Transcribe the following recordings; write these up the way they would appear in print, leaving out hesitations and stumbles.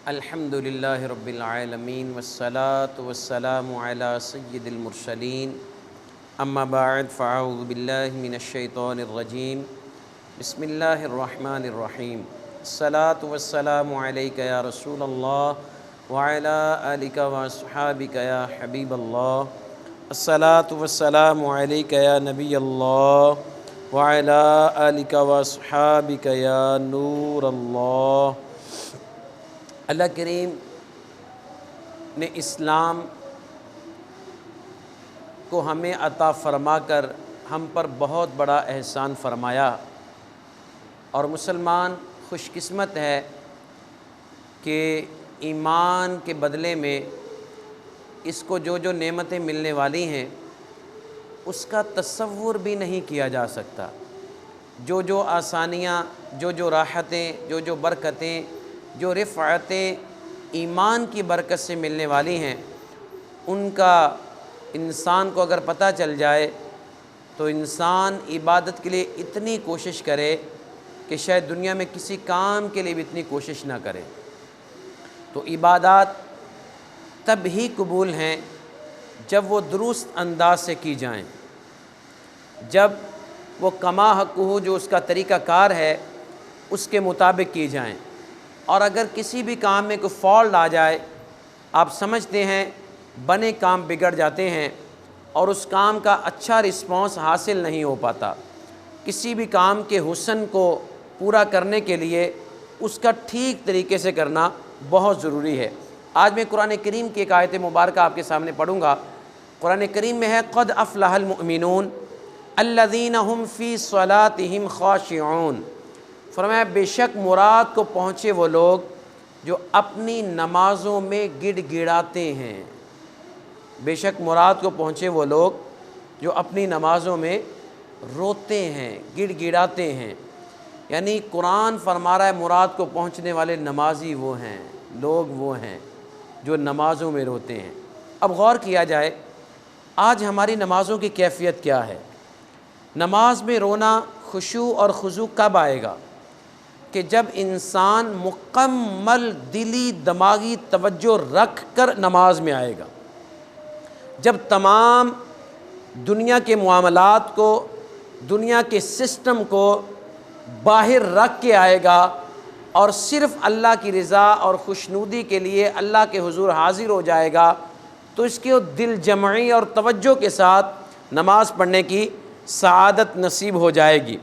الحمد للہ رب العالمین والصلاة والسلام علی سید المرسلین اما بعد فاعوذ باللہ من الشیطان الرجیم بسم اللہ الرحمن الرحیم الصلاة والسلام علیک یا رسول اللہ وعلی آلک واصحابک یا حبیب اللہ الصلاة والسلام علیک یا نبی اللہ وعلی آلک واصحابک یا نور اللہ۔ اللہ کریم نے اسلام کو ہمیں عطا فرما کر ہم پر بہت بڑا احسان فرمایا، اور مسلمان خوش قسمت ہے کہ ایمان کے بدلے میں اس کو جو نعمتیں ملنے والی ہیں اس کا تصور بھی نہیں کیا جا سکتا۔ جو آسانیاں، جو راحتیں، جو برکتیں، جو رفعتیں ایمان کی برکت سے ملنے والی ہیں، ان کا انسان کو اگر پتہ چل جائے تو انسان عبادت کے لیے اتنی کوشش کرے کہ شاید دنیا میں کسی کام کے لیے بھی اتنی کوشش نہ کرے۔ تو عبادات تب ہی قبول ہیں جب وہ درست انداز سے کی جائیں، جب وہ کما حقہ، جو اس کا طریقہ کار ہے، اس کے مطابق کی جائیں۔ اور اگر کسی بھی کام میں کوئی فالٹ آ جائے، آپ سمجھتے ہیں بنے کام بگڑ جاتے ہیں اور اس کام کا اچھا رسپانس حاصل نہیں ہو پاتا۔ کسی بھی کام کے حسن کو پورا کرنے کے لیے اس کا ٹھیک طریقے سے کرنا بہت ضروری ہے۔ آج میں قرآن کریم کی ایک آیت مبارکہ آپ کے سامنے پڑھوں گا۔ قرآن کریم میں ہے قد افلح المؤمنون الذین هم فی صلاتهم خاشعون۔ فرمایا بے شک مراد کو پہنچے وہ لوگ جو اپنی نمازوں میں گڑ گڑاتے ہیں۔ بے شک مراد کو پہنچے وہ لوگ جو اپنی نمازوں میں روتے ہیں، گڑ گڑاتے ہیں۔ یعنی قرآن فرما رہا ہے مراد کو پہنچنے والے نمازی وہ ہیں، لوگ وہ ہیں جو نمازوں میں روتے ہیں۔ اب غور کیا جائے آج ہماری نمازوں کی کیفیت کیا ہے؟ نماز میں رونا، خشوع اور خضوع کب آئے گا؟ کہ جب انسان مکمل دلی دماغی توجہ رکھ کر نماز میں آئے گا، جب تمام دنیا کے معاملات کو، دنیا کے سسٹم کو باہر رکھ کے آئے گا اور صرف اللہ کی رضا اور خوشنودی کے لیے اللہ کے حضور حاضر ہو جائے گا، تو اس کے دل جمعی اور توجہ کے ساتھ نماز پڑھنے کی سعادت نصیب ہو جائے گی۔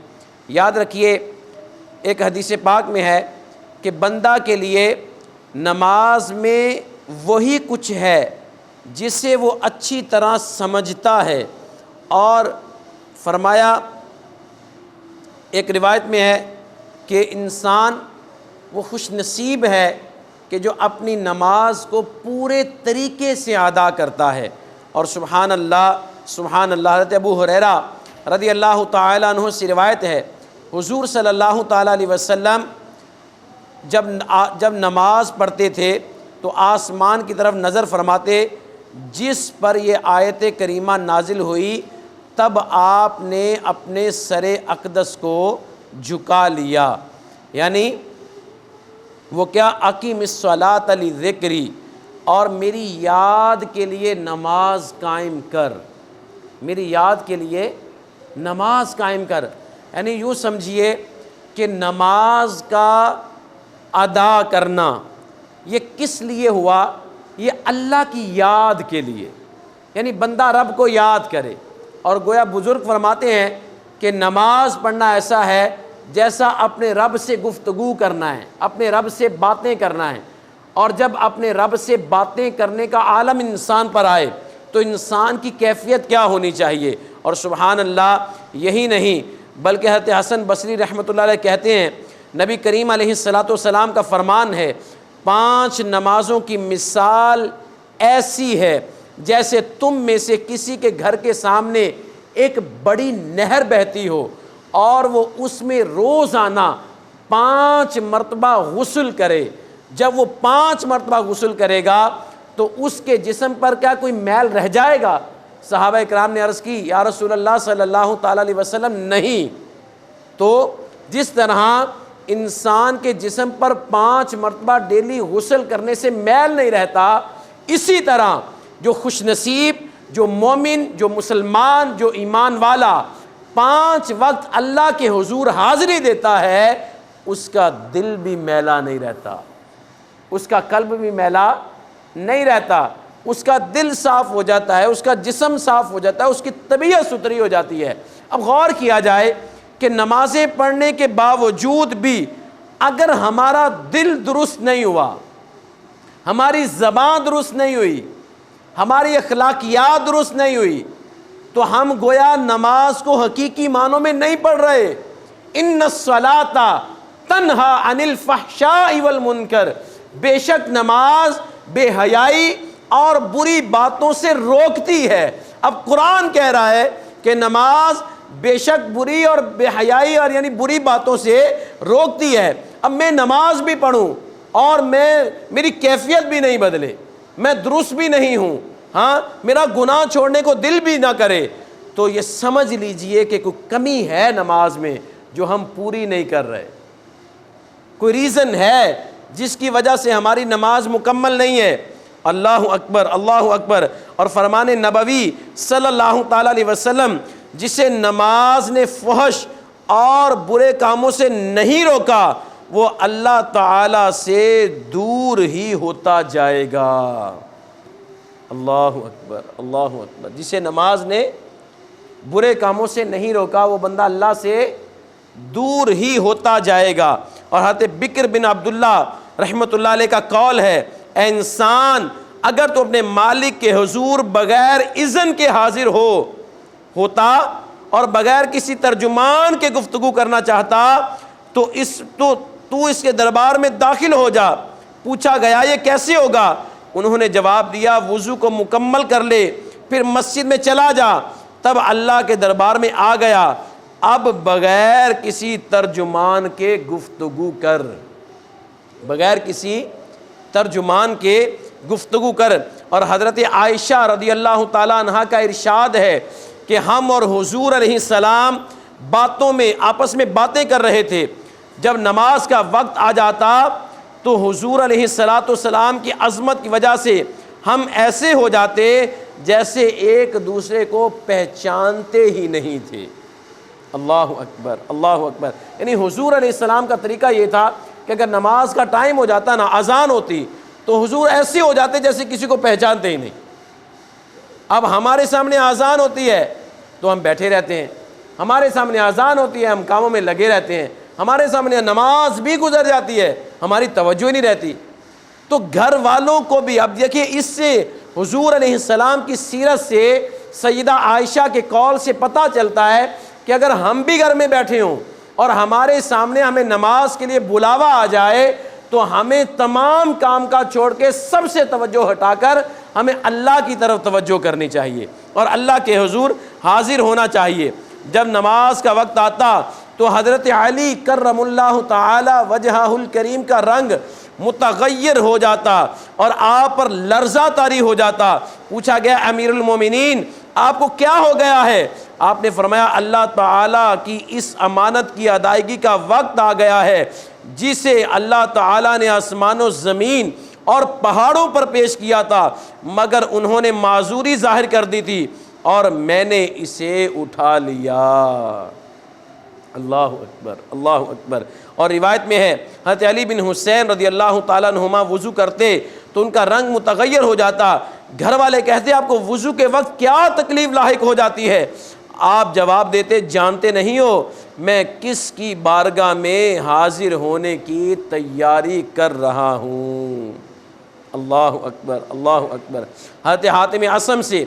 یاد رکھیے ایک حدیث پاک میں ہے کہ بندہ کے لیے نماز میں وہی کچھ ہے جسے وہ اچھی طرح سمجھتا ہے، اور فرمایا ایک روایت میں ہے کہ انسان وہ خوش نصیب ہے کہ جو اپنی نماز کو پورے طریقے سے ادا کرتا ہے۔ اور سبحان اللہ سبحان اللہ، حضرت ابو ہریرہ رضی اللہ تعالیٰ عنہ سے روایت ہے، حضور صلی اللہ تعالیٰ علیہ وسلم جب نماز پڑھتے تھے تو آسمان کی طرف نظر فرماتے، جس پر یہ آیت کریمہ نازل ہوئی تب آپ نے اپنے سر اقدس کو جھکا لیا۔ یعنی وہ کیا؟ اقیم الصلاۃ لذکری، اور میری یاد کے لیے نماز قائم کر، میری یاد کے لیے نماز قائم کر۔ یعنی یوں سمجھیے کہ نماز کا ادا کرنا یہ کس لیے ہوا؟ یہ اللہ کی یاد کے لیے، یعنی بندہ رب کو یاد کرے۔ اور گویا بزرگ فرماتے ہیں کہ نماز پڑھنا ایسا ہے جیسا اپنے رب سے گفتگو کرنا ہے، اپنے رب سے باتیں کرنا ہے۔ اور جب اپنے رب سے باتیں کرنے کا عالم انسان پر آئے تو انسان کی کیفیت کیا ہونی چاہیے؟ اور سبحان اللہ یہی نہیں بلکہ حضرت حسن بصری رحمۃ اللہ علیہ کہتے ہیں، نبی کریم علیہ السلام کا فرمان ہے 5 نمازوں کی مثال ایسی ہے جیسے تم میں سے کسی کے گھر کے سامنے ایک بڑی نہر بہتی ہو اور وہ اس میں روزانہ 5 مرتبہ غسل کرے۔ جب وہ 5 مرتبہ غسل کرے گا تو اس کے جسم پر کیا کوئی میل رہ جائے گا؟ صحابہ اکرام نے عرض کی یا رسول اللہ صلی اللہ تعالیٰ علیہ وسلم نہیں۔ تو جس طرح انسان کے جسم پر 5 مرتبہ ڈیلی غسل کرنے سے میل نہیں رہتا، اسی طرح جو خوش نصیب، جو مومن، جو مسلمان، جو ایمان والا 5 وقت اللہ کے حضور حاضری دیتا ہے، اس کا دل بھی میلا نہیں رہتا، اس کا قلب بھی میلا نہیں رہتا، اس کا دل صاف ہو جاتا ہے، اس کا جسم صاف ہو جاتا ہے، اس کی طبیعت ستھری ہو جاتی ہے۔ اب غور کیا جائے کہ نمازیں پڑھنے کے باوجود بھی اگر ہمارا دل درست نہیں ہوا، ہماری زبان درست نہیں ہوئی، ہماری اخلاقیات درست نہیں ہوئی، تو ہم گویا نماز کو حقیقی معنوں میں نہیں پڑھ رہے۔ ان الصلاۃ تنہا عن الفحشاء والمنکر، بے شک نماز بے حیائی اور بری باتوں سے روکتی ہے۔ اب قرآن کہہ رہا ہے کہ نماز بے شک بری اور بے حیائی اور یعنی بری باتوں سے روکتی ہے۔ اب میں نماز بھی پڑھوں اور میری کیفیت بھی نہیں بدلے، میں درست بھی نہیں ہوں، ہاں میرا گناہ چھوڑنے کو دل بھی نہ کرے، تو یہ سمجھ لیجئے کہ کوئی کمی ہے نماز میں جو ہم پوری نہیں کر رہے، کوئی ریزن ہے جس کی وجہ سے ہماری نماز مکمل نہیں ہے۔ اللہ اکبر، اللہ اکبر۔ اور فرمان نبوی صلی اللہ تعالیٰ علیہ وسلم، جسے نماز نے فحش اور برے کاموں سے نہیں روکا، وہ اللہ تعالیٰ سے دور ہی ہوتا جائے گا۔ اللہ اکبر، اللہ اکبر۔ جسے نماز نے برے کاموں سے نہیں روکا، وہ بندہ اللہ سے دور ہی ہوتا جائے گا۔ اور حضرت بکر بن عبداللہ رحمۃ اللہ علیہ کا قول ہے، اے انسان، اگر تو اپنے مالک کے حضور بغیر اذن کے حاضر ہوتا اور بغیر کسی ترجمان کے گفتگو کرنا چاہتا تو اس کے دربار میں داخل ہو جا۔ پوچھا گیا یہ کیسے ہوگا؟ انہوں نے جواب دیا، وضو کو مکمل کر لے، پھر مسجد میں چلا جا۔ تب اللہ کے دربار میں آ گیا، اب بغیر کسی ترجمان کے گفتگو کر، بغیر کسی ترجمان کے گفتگو کر۔ اور حضرت عائشہ رضی اللہ تعالیٰ عنہا کا ارشاد ہے کہ ہم اور حضور علیہ السلام باتوں میں آپس میں باتیں کر رہے تھے، جب نماز کا وقت آ جاتا تو حضور علیہ السلام کی عظمت کی وجہ سے ہم ایسے ہو جاتے جیسے ایک دوسرے کو پہچانتے ہی نہیں تھے۔ اللہ اکبر، اللہ اکبر۔ یعنی حضور علیہ السلام کا طریقہ یہ تھا کہ اگر نماز کا ٹائم ہو جاتا نا، اذان ہوتی، تو حضور ایسے ہو جاتے جیسے کسی کو پہچانتے ہی نہیں۔ اب ہمارے سامنے اذان ہوتی ہے تو ہم بیٹھے رہتے ہیں، ہمارے سامنے اذان ہوتی ہے ہم کاموں میں لگے رہتے ہیں، ہمارے سامنے نماز بھی گزر جاتی ہے، ہماری توجہ ہی نہیں رہتی۔ تو گھر والوں کو بھی، اب دیکھیے اس سے حضور علیہ السلام کی سیرت سے، سیدہ عائشہ کے قول سے پتہ چلتا ہے کہ اگر ہم بھی گھر میں بیٹھے ہوں اور ہمارے سامنے ہمیں نماز کے لیے بلاوا آ جائے تو ہمیں تمام کام کا چھوڑ کے سب سے توجہ ہٹا کر ہمیں اللہ کی طرف توجہ کرنی چاہیے اور اللہ کے حضور حاضر ہونا چاہیے۔ جب نماز کا وقت آتا تو حضرت علی کرم اللہ تعالی وجہہ الکریم کا رنگ متغیر ہو جاتا اور آپ پر لرزہ طاری ہو جاتا۔ پوچھا گیا امیر المومنین آپ کو کیا ہو گیا ہے؟ آپ نے فرمایا اللہ تعالیٰ کی اس امانت کی ادائیگی کا وقت آ گیا ہے جسے اللہ تعالیٰ نے آسمان و زمین اور پہاڑوں پر پیش کیا تھا، مگر انہوں نے معذوری ظاہر کر دی تھی اور میں نے اسے اٹھا لیا۔ اللہ اکبر، اللہ اکبر۔ اور روایت میں ہے حضرت علی بن حسین رضی اللہ تعالیٰ عنہما وضو کرتے تو ان کا رنگ متغیر ہو جاتا۔ گھر والے کہتے آپ کو وضو کے وقت کیا تکلیف لاحق ہو جاتی ہے؟ آپ جواب دیتے جانتے نہیں ہو میں کس کی بارگاہ میں حاضر ہونے کی تیاری کر رہا ہوں۔ اللہ اکبر، اللہ اکبر۔ حضرت حاتم اصم سے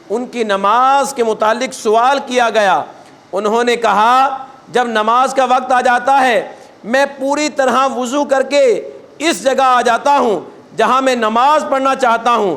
ان کی نماز کے متعلق سوال کیا گیا، انہوں نے کہا جب نماز کا وقت آ جاتا ہے میں پوری طرح وضو کر کے اس جگہ آ جاتا ہوں جہاں میں نماز پڑھنا چاہتا ہوں،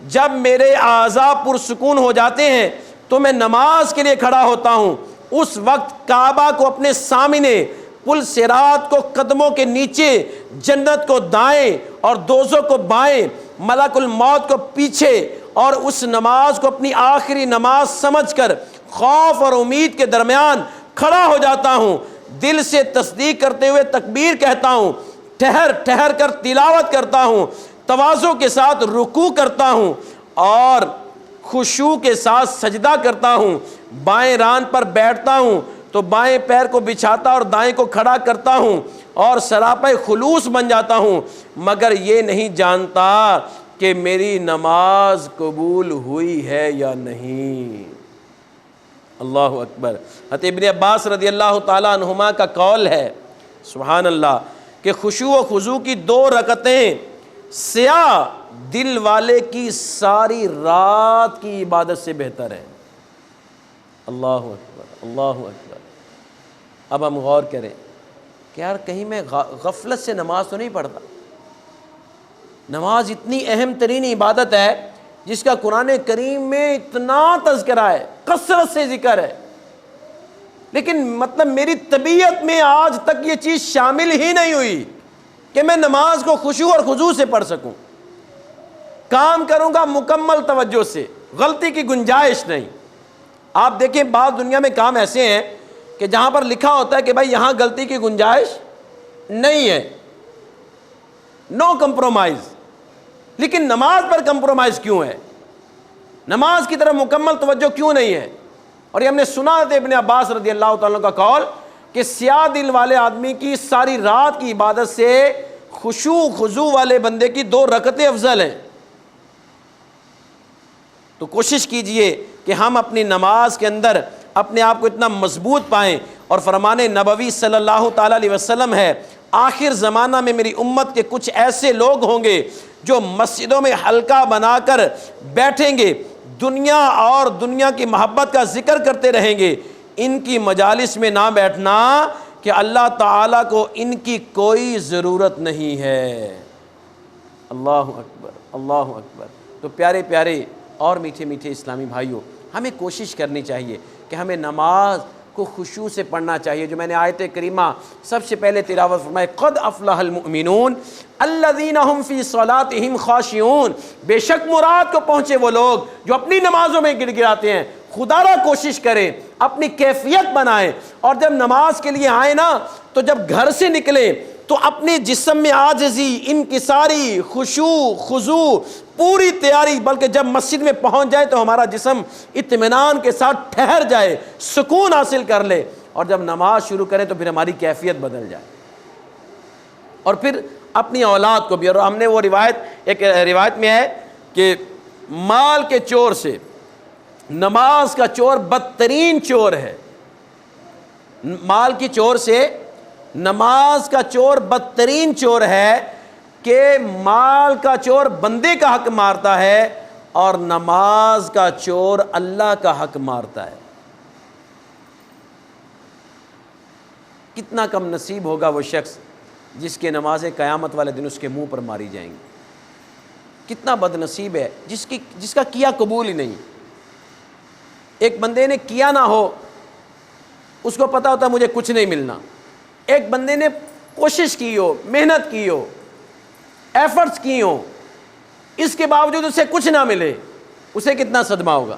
جب میرے اعضاء پرسکون ہو جاتے ہیں تو میں نماز کے لیے کھڑا ہوتا ہوں، اس وقت کعبہ کو اپنے سامنے، پل صراط کو قدموں کے نیچے، جنت کو دائیں اور دوزخ کو بائیں، ملک الموت کو پیچھے، اور اس نماز کو اپنی آخری نماز سمجھ کر خوف اور امید کے درمیان کھڑا ہو جاتا ہوں۔ دل سے تصدیق کرتے ہوئے تکبیر کہتا ہوں، ٹھہر ٹھہر کر تلاوت کرتا ہوں، تواضع کے ساتھ رکوع کرتا ہوں اور خشوع کے ساتھ سجدہ کرتا ہوں، بائیں ران پر بیٹھتا ہوں تو بائیں پیر کو بچھاتا اور دائیں کو کھڑا کرتا ہوں اور سراپے خلوص بن جاتا ہوں، مگر یہ نہیں جانتا کہ میری نماز قبول ہوئی ہے یا نہیں۔ اللہ اکبر۔ حضرت ابن عباس رضی اللہ تعالیٰ عنہما کا قول ہے، سبحان اللہ، کہ خشوع و خضوع کی 2 رکعتیں سیاہ دل والے کی ساری رات کی عبادت سے بہتر ہے۔ اللہ اکبر، اللہ اکبر۔ اب ہم غور کریں کہ یار کہیں میں غفلت سے نماز تو نہیں پڑھتا؟ نماز اتنی اہم ترین عبادت ہے جس کا قرآن کریم میں اتنا تذکرہ ہے، کثرت سے ذکر ہے، لیکن مطلب میری طبیعت میں آج تک یہ چیز شامل ہی نہیں ہوئی کہ میں نماز کو خشوع اور خضوع سے پڑھ سکوں۔ کام کروں گا مکمل توجہ سے، غلطی کی گنجائش نہیں۔ آپ دیکھیں بعض دنیا میں کام ایسے ہیں کہ جہاں پر لکھا ہوتا ہے کہ بھائی یہاں غلطی کی گنجائش نہیں ہے، نو کمپرومائز، لیکن نماز پر کمپرومائز کیوں ہے؟ نماز کی طرف مکمل توجہ کیوں نہیں ہے؟ اور یہ ہم نے سنا تھا ابن عباس رضی اللہ تعالیٰ کا قول کہ سیاہ دل والے آدمی کی ساری رات کی عبادت سے خشوع خضوع والے بندے کی 2 رکعتیں افضل ہیں۔ تو کوشش کیجئے کہ ہم اپنی نماز کے اندر اپنے آپ کو اتنا مضبوط پائیں، اور فرمان نبوی صلی اللہ تعالیٰ علیہ وسلم ہے، آخر زمانہ میں میری امت کے کچھ ایسے لوگ ہوں گے جو مسجدوں میں حلقہ بنا کر بیٹھیں گے، دنیا اور دنیا کی محبت کا ذکر کرتے رہیں گے۔ ان کی مجالس میں نہ بیٹھنا کہ اللہ تعالیٰ کو ان کی کوئی ضرورت نہیں ہے۔ اللہ اکبر، اللہ اکبر۔ تو پیارے پیارے اور میٹھے میٹھے اسلامی بھائیوں، ہمیں کوشش کرنی چاہیے کہ ہمیں نماز کو خشوع سے پڑھنا چاہیے۔ جو میں نے آیت کریمہ سب سے پہلے تلاوت فرمائی، قد افلح المؤمنون الذین هم فی صلاتهم خاشعون، بے شک مراد کو پہنچے وہ لوگ جو اپنی نمازوں میں گڑ گڑاتے ہیں۔ خدا را کوشش کریں، اپنی کیفیت بنائیں، اور جب نماز کے لیے آئیں نا تو جب گھر سے نکلیں تو اپنے جسم میں عاجزی، انکساری، خشوع خضوع، پوری تیاری، بلکہ جب مسجد میں پہنچ جائے تو ہمارا جسم اطمینان کے ساتھ ٹھہر جائے، سکون حاصل کر لے، اور جب نماز شروع کریں تو پھر ہماری کیفیت بدل جائے۔ اور پھر اپنی اولاد کو بھی، اور ہم نے وہ ایک روایت میں ہے کہ مال کے چور سے نماز کا چور بدترین چور ہے۔ مال کی چور سے نماز کا چور بدترین چور ہے کہ مال کا چور بندے کا حق مارتا ہے اور نماز کا چور اللہ کا حق مارتا ہے۔ کتنا کم نصیب ہوگا وہ شخص جس کے نمازیں قیامت والے دن اس کے منہ پر ماری جائیں گی۔ کتنا بد نصیب ہے جس کا کیا قبول ہی نہیں۔ ایک بندے نے کیا نہ ہو، اس کو پتا ہوتا مجھے کچھ نہیں ملنا۔ ایک بندے نے کوشش کی ہو، محنت کی ہو، ایفرٹس کی ہو، اس کے باوجود اسے کچھ نہ ملے، اسے کتنا صدمہ ہوگا۔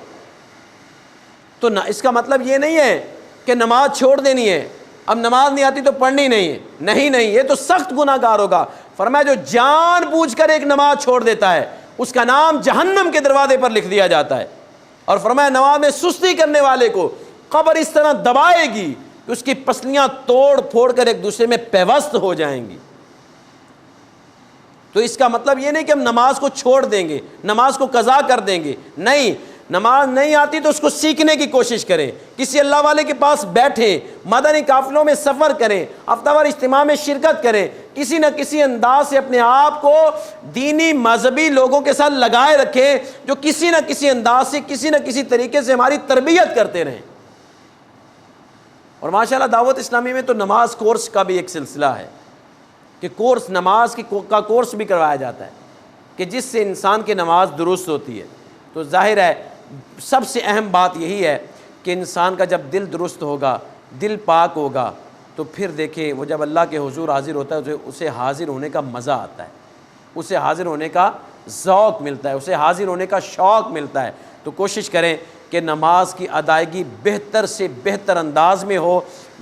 تو نہ اس کا مطلب یہ نہیں ہے کہ نماز چھوڑ دینی ہے، اب نماز نہیں آتی تو پڑھنی نہیں ہے، نہیں، یہ تو سخت گناہ گار ہوگا۔ فرمایا جو جان بوجھ کر ایک نماز چھوڑ دیتا ہے اس کا نام جہنم کے دروازے پر لکھ دیا جاتا ہے۔ اور فرمایا نماز میں سستی کرنے والے کو قبر اس طرح دبائے گی کہ اس کی پسلیاں توڑ پھوڑ کر ایک دوسرے میں پیوست ہو جائیں گی۔ تو اس کا مطلب یہ نہیں کہ ہم نماز کو چھوڑ دیں گے، نماز کو قضا کر دیں گے، نہیں۔ نماز نہیں آتی تو اس کو سیکھنے کی کوشش کریں، کسی اللہ والے کے پاس بیٹھیں، مدنی قافلوں میں سفر کریں، ہفتہ وار اجتماع میں شرکت کریں، کسی نہ کسی انداز سے اپنے آپ کو دینی مذہبی لوگوں کے ساتھ لگائے رکھیں جو کسی نہ کسی انداز سے، کسی نہ کسی طریقے سے ہماری تربیت کرتے رہیں۔ اور ماشاءاللہ دعوت اسلامی میں تو نماز کورس کا بھی ایک سلسلہ ہے کہ کورس نماز کا کورس بھی کروایا جاتا ہے کہ جس سے انسان کی نماز درست ہوتی ہے۔ تو ظاہر ہے سب سے اہم بات یہی ہے کہ انسان کا جب دل درست ہوگا، دل پاک ہوگا، تو پھر دیکھیں وہ جب اللہ کے حضور حاضر ہوتا ہے اسے حاضر ہونے کا مزہ آتا ہے، اسے حاضر ہونے کا ذوق ملتا ہے، اسے حاضر ہونے کا شوق ملتا ہے۔ تو کوشش کریں کہ نماز کی ادائیگی بہتر سے بہتر انداز میں ہو،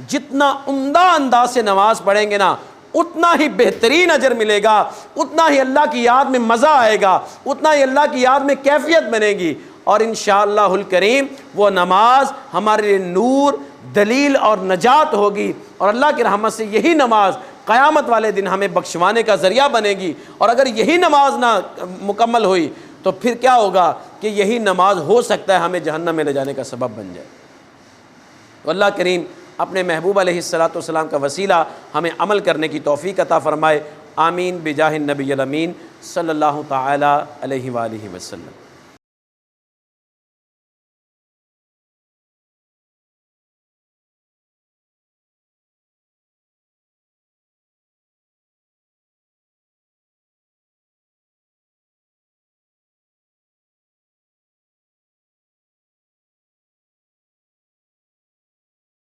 جتنا عمدہ انداز سے نماز پڑھیں گے نا اتنا ہی بہترین اجر ملے گا، اتنا ہی اللہ کی یاد میں مزہ آئے گا، اتنا ہی اللہ کی یاد میں کیفیت بنے گی، اور انشاءاللہ الکریم وہ نماز ہمارے لیے نور، دلیل اور نجات ہوگی، اور اللہ کی رحمت سے یہی نماز قیامت والے دن ہمیں بخشوانے کا ذریعہ بنے گی۔ اور اگر یہی نماز نہ مکمل ہوئی تو پھر کیا ہوگا کہ یہی نماز ہو سکتا ہے ہمیں جہنم میں لے جانے کا سبب بن جائے۔ تو اللہ کریم اپنے محبوب علیہ السلام کا وسیلہ ہمیں عمل کرنے کی توفیق عطا فرمائے۔ آمین بجاہ النبی الامین صلی اللہ تعالی علیہ وآلہ وسلم۔